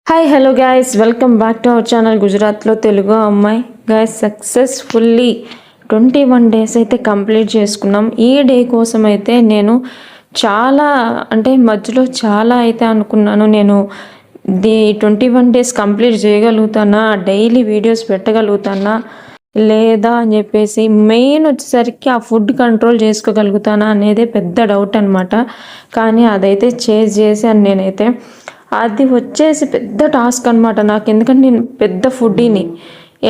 Hi hello guys, welcome back to our channel గుజరాత్లో తెలుగు అమ్మాయి. Guys, successfully 21 days అయితే complete చేసుకున్నాం. ఈ డే కోసం అయితే నేను చాలా మధ్యలో చాలా అయితే అనుకున్నాను. నేను 21 డేస్ కంప్లీట్ చేయగలుగుతానా, డైలీ వీడియోస్ పెట్టగలుగుతానా లేదా అని చెప్పేసి, మెయిన్ వచ్చేసరికి ఆ ఫుడ్ కంట్రోల్ చేసుకోగలుగుతానా అనేదే పెద్ద డౌట్ అనమాట. కానీ అదైతే చేసాను నేనైతే. అది వచ్చేసి పెద్ద టాస్క్ అనమాట నాకు, ఎందుకంటే నేను పెద్ద ఫుడ్డీని.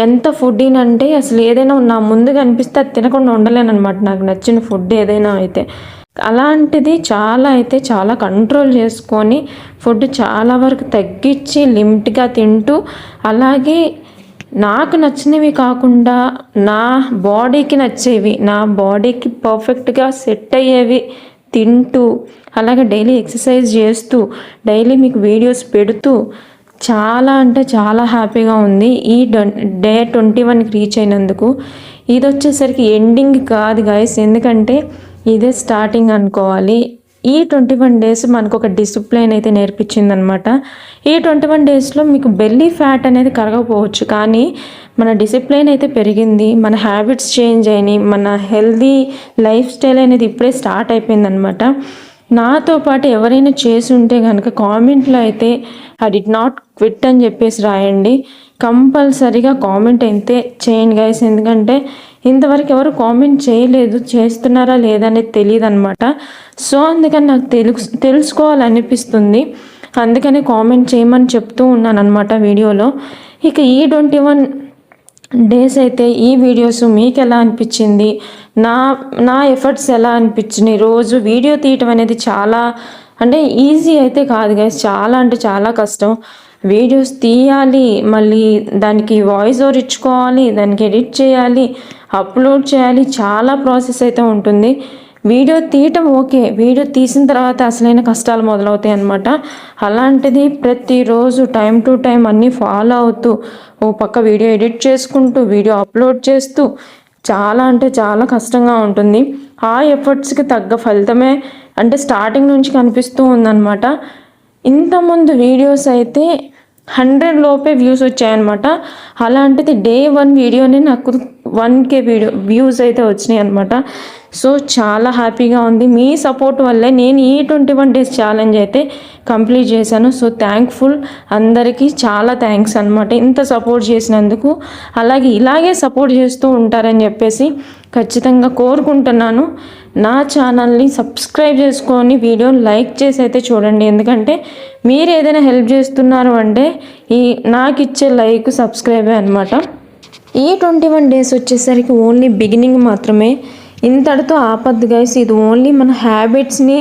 ఎంత ఫుడ్డీని అంటే అసలు ఏదైనా నా ముందుగా అనిపిస్తే అది తినకుండా ఉండలేను అనమాట, నాకు నచ్చిన ఫుడ్ ఏదైనా అయితే. అలాంటిది చాలా కంట్రోల్ చేసుకొని ఫుడ్ చాలా వరకు తగ్గించి లిమిట్గా తింటూ, అలాగే నాకు నచ్చినవి కాకుండా నా బాడీకి నచ్చేవి, నా బాడీకి పర్ఫెక్ట్గా సెట్ అయ్యేవి తింటూ, అలాగే డైలీ ఎక్సర్సైజ్ చేస్తూ, డైలీ మీకు వీడియోస్ పెడుతూ చాలా హ్యాపీగా ఉంది ఈ డే 21కి రీచ్ అయినందుకు. ఇది వచ్చేసరికి ఎండింగ్ కాదు గైస్, ఎందుకంటే ఇదే స్టార్టింగ్ అనుకోవాలి. ఈ 21 డేస్ మనకు ఒక డిసిప్లైన్ అయితే నేర్పించిందనమాట. ఈ 21 డేస్లో మీకు బెల్లీ ఫ్యాట్ అనేది కరగకపోవచ్చు, కానీ మన డిసిప్లైన్ అయితే పెరిగింది, మన హ్యాబిట్స్ చేంజ్ అయినాయి, మన హెల్దీ లైఫ్ స్టైల్ అనేది ఇప్పుడే స్టార్ట్ అయిపోయిందనమాట. నాతో పాటు ఎవరైనా చేసి ఉంటే కనుక కామెంట్లో అయితే ఐ డిడ్ నాట్ క్విట్ అని చెప్పేసి రాయండి. కంపల్సరీగా కామెంట్ అయితే చేయండి గైస్, ఎందుకంటే ఇంతవరకు ఎవరు కామెంట్ చేయలేదు, చేస్తున్నారా లేదా అనేది తెలియదు అనమాట. సో అందుకని నాకు తెలుసుకోవాలనిపిస్తుంది, అందుకని కామెంట్ చేయమని చెప్తూ ఉన్నాను అనమాట వీడియోలో. ఇక ఈ 21 డేస్ అయితే ఈ వీడియోస్ మీకు ఎలా అనిపించింది, నా ఎఫర్ట్స్ ఎలా అనిపించినాయి. రోజు వీడియో తీయటం అనేది చాలా ఈజీ అయితే కాదు గైస్, చాలా కష్టం. వీడియోస్ తీయాలి, మళ్ళీ దానికి వాయిస్ ఓవర్ ఇచ్చుకోవాలి, దానికి ఎడిట్ చేయాలి, అప్లోడ్ చేయాలి, చాలా ప్రాసెస్ అయితే ఉంటుంది. వీడియో తీయటం ఓకే, వీడియో తీసిన తర్వాత అసలైన కష్టాలు మొదలవుతాయి అన్నమాట. అలాంటిది ప్రతిరోజు టైం టు టైం అన్నీ ఫాలో అవుతూ, ఓ పక్క వీడియో ఎడిట్ చేసుకుంటూ, వీడియో అప్లోడ్ చేస్తూ చాలా కష్టంగా ఉంటుంది. ఆ ఎఫర్ట్స్కి తగ్గ ఫలితమే స్టార్టింగ్ నుంచి కనిపిస్తూ ఉందన్నమాట. ఇంతకుముందు వీడియోస్ అయితే 100 లోపే వ్యూస్ వచ్చాయన్నమాట. అలాంటిది డే 1 వీడియోనే నాకు 1K వ్యూస్ అయితే వచ్చినాయి అనమాట. సో చాలా హ్యాపీగా ఉంది. మీ సపోర్ట్ వల్లే నేను ఈ 21 డేస్ ఛాలెంజ్ అయితే కంప్లీట్ చేశాను. సో థ్యాంక్ఫుల్, అందరికీ చాలా థ్యాంక్స్ అనమాట ఇంత సపోర్ట్ చేసినందుకు. అలాగే ఇలాగే సపోర్ట్ చేస్తూ ఉంటారని చెప్పేసి ఖచ్చితంగా కోరుకుంటున్నాను. నా ఛానల్ని సబ్స్క్రైబ్ చేసుకొని వీడియోని లైక్ చేసి అయితే చూడండి, ఎందుకంటే మీరు ఏదైనా హెల్ప్ చేస్తున్నారు అంటే నాకు ఇచ్చే లైక్ సబ్స్క్రైబే అనమాట. ఈ 21 డేస్ వచ్చేసరికి ఓన్లీ బిగినింగ్ మాత్రమే, ఇంతటితో ఆపద్దు గైస్. ఇది ఓన్లీ మన హ్యాబిట్స్ని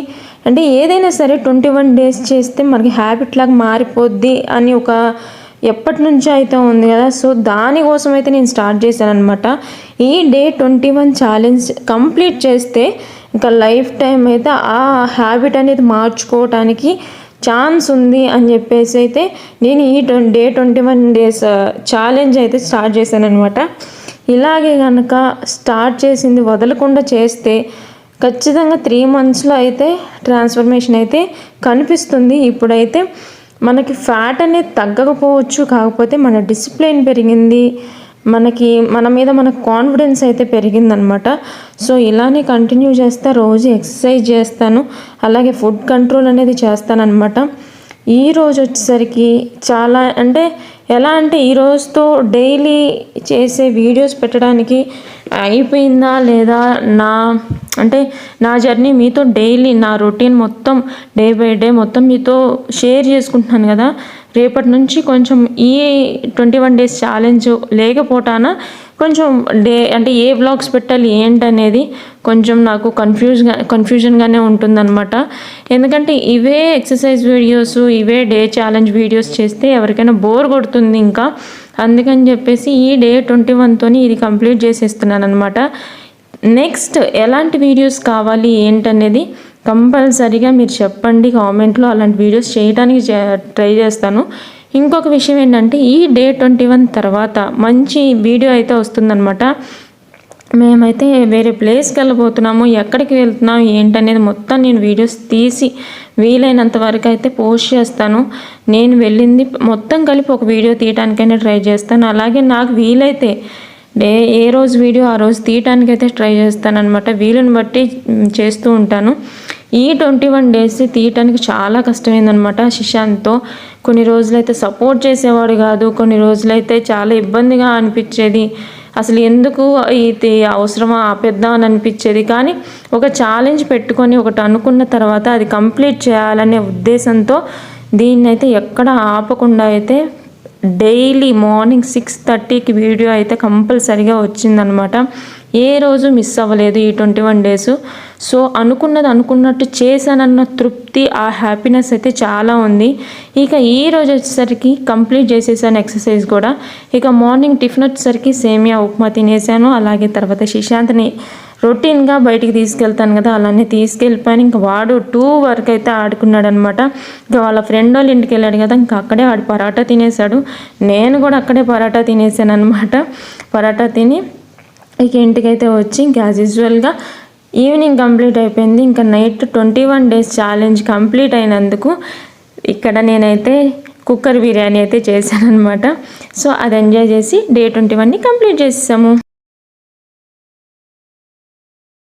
ఏదైనా సరే 21 డేస్ చేస్తే మనకి హ్యాబిట్ లాగా మారిపోద్ది అని ఒక ఎప్పటి నుంచో అయితే ఉంది కదా. సో దానికోసం అయితే నేను స్టార్ట్ చేశాను అనమాట. ఈ డే 21 ఛాలెంజ్ కంప్లీట్ చేస్తే ఇంకా లైఫ్ టైం అయితే ఆ హ్యాబిట్ అనేది మార్చుకోవటానికి ఛాన్స్ ఉంది అని చెప్పేసి అయితే నేను ఈ డే 21 డేస్ ఛాలెంజ్ అయితే స్టార్ట్ చేశాను అనమాట. ఇలాగే కనుక స్టార్ట్ చేసింది వదలకుండా చేస్తే ఖచ్చితంగా 3 మంత్స్లో అయితే ట్రాన్స్ఫర్మేషన్ అయితే కనిపిస్తుంది. ఇప్పుడైతే మనకి ఫ్యాట్ అనేది తగ్గకపోవచ్చు, కాకపోతే మన డిసిప్లిన్ పెరిగింది, మన మీద మనకు కాన్ఫిడెన్స్ అయితే పెరిగిందనమాట. సో ఇలానే కంటిన్యూ చేస్తా, రోజు ఎక్సర్సైజ్ చేస్తాను, అలాగే ఫుడ్ కంట్రోల్ అనేది చేస్తానన్నమాట. ఈ రోజు వచ్చేసరికి చాలా ఎలా ఈ రోజుతో డైలీ చేసే వీడియోస్ పెట్టడానికి అయిపోయిందా లేదా, నా జర్నీ మీతో డైలీ నా రొటీన్ మొత్తం డే బై డే మొత్తం మీతో షేర్ చేసుకుంటున్నాను కదా. రేపటి నుంచి కొంచెం ఈ 21 డేస్ ఛాలెంజ్ లేకపోతానా కొంచెం ఏ వ్లాగ్స్ పెట్టాలి ఏంటనేది కొంచెం నాకు కన్ఫ్యూజన్గానే ఉంటుందన్నమాట. ఎందుకంటే ఇవే ఎక్సర్సైజ్ వీడియోస్, ఇవే డే ఛాలెంజ్ వీడియోస్ చేస్తే ఎవరికైనా బోర్ కొడుతుంది ఇంకా. అందుకని చెప్పేసి ఈ డే 21తో ఇది కంప్లీట్ చేసేస్తున్నాను అనమాట. నెక్స్ట్ ఎలాంటి వీడియోస్ కావాలి ఏంటనేది కంపల్సరీగా మీరు చెప్పండి కామెంట్లో, అలాంటి వీడియోస్ చేయడానికి ట్రై చేస్తాను. ఇంకొక విషయం ఏంటంటే ఈ డే 21 తర్వాత మంచి వీడియో అయితే వస్తుందన్నమాట. మేమైతే వేరే ప్లేస్కి వెళ్ళబోతున్నాము, ఎక్కడికి వెళ్తున్నాం ఏంటనేది మొత్తం నేను వీడియోస్ తీసి వీలైనంత వరకు అయితే పోస్ట్ చేస్తాను. నేను వెళ్ళింది మొత్తం కలిపి ఒక వీడియో తీయడానికైనా ట్రై చేస్తాను. అలాగే నాకు వీలైతే ఏ రోజు వీడియో ఆ రోజు తీయటానికైతే ట్రై చేస్తాను అనమాట. వీలుని బట్టి చేస్తూ ఉంటాను. ఈ 21 డేస్ తీయటానికి చాలా కష్టమైందనమాట. శిశాంత్తో కొన్ని రోజులైతే సపోర్ట్ చేసేవాడు కాదు, కొన్ని రోజులైతే చాలా ఇబ్బందిగా అనిపించేది. అసలు ఎందుకు ఇది అవసరమా ఆపేద్దాం అని అనిపించేది. కానీ ఒక ఛాలెంజ్ పెట్టుకొని ఒకటి అనుకున్న తర్వాత అది కంప్లీట్ చేయాలనే ఉద్దేశంతో దీన్నైతే ఎక్కడ ఆపకుండా అయితే డైలీ మార్నింగ్ 6:30కి వీడియో అయితే కంపల్సరీగా వచ్చిందనమాట. ఏ రోజు మిస్ అవ్వలేదు ఈ 21 డేస్. సో అనుకున్నది అనుకున్నట్టు చేశానన్న తృప్తి, ఆ హ్యాపీనెస్ అయితే చాలా ఉంది. ఇక ఈ రోజు వచ్చేసరికి కంప్లీట్ చేసేసాను ఎక్సర్సైజ్ కూడా. ఇక మార్నింగ్ టిఫిన్ వచ్చేసరికి సేమియా ఉప్మా తినేసాను. అలాగే తర్వాత శిశాంత్ని రొటీన్గా బయటికి తీసుకెళ్తాను కదా, అలానే తీసుకెళ్ళిపోయాను. ఇంకా వాడు 2 వరకు అయితే ఆడుకున్నాడు అనమాట. ఇంకా వాళ్ళ ఫ్రెండ్ వాళ్ళ ఇంటికి వెళ్ళాడు కదా, ఇంకా అక్కడే వాడు పరాటా తినేసాడు. నేను కూడా అక్కడే పరాటా తినేసాను అనమాట. పరాటా తిని ఇక ఇంటికైతే వచ్చి ఇంకా యాజ్ యూజువల్గా ఈవినింగ్ కంప్లీట్ అయిపోయింది. ఇంకా నైట్ 21 డేస్ ఛాలెంజ్ కంప్లీట్ అయినందుకు ఇక్కడ నేనైతే కుక్కర్ బిర్యానీ అయితే చేశాను అనమాట. సో అది ఎంజాయ్ చేసి డే 21ని కంప్లీట్ చేసేసాము.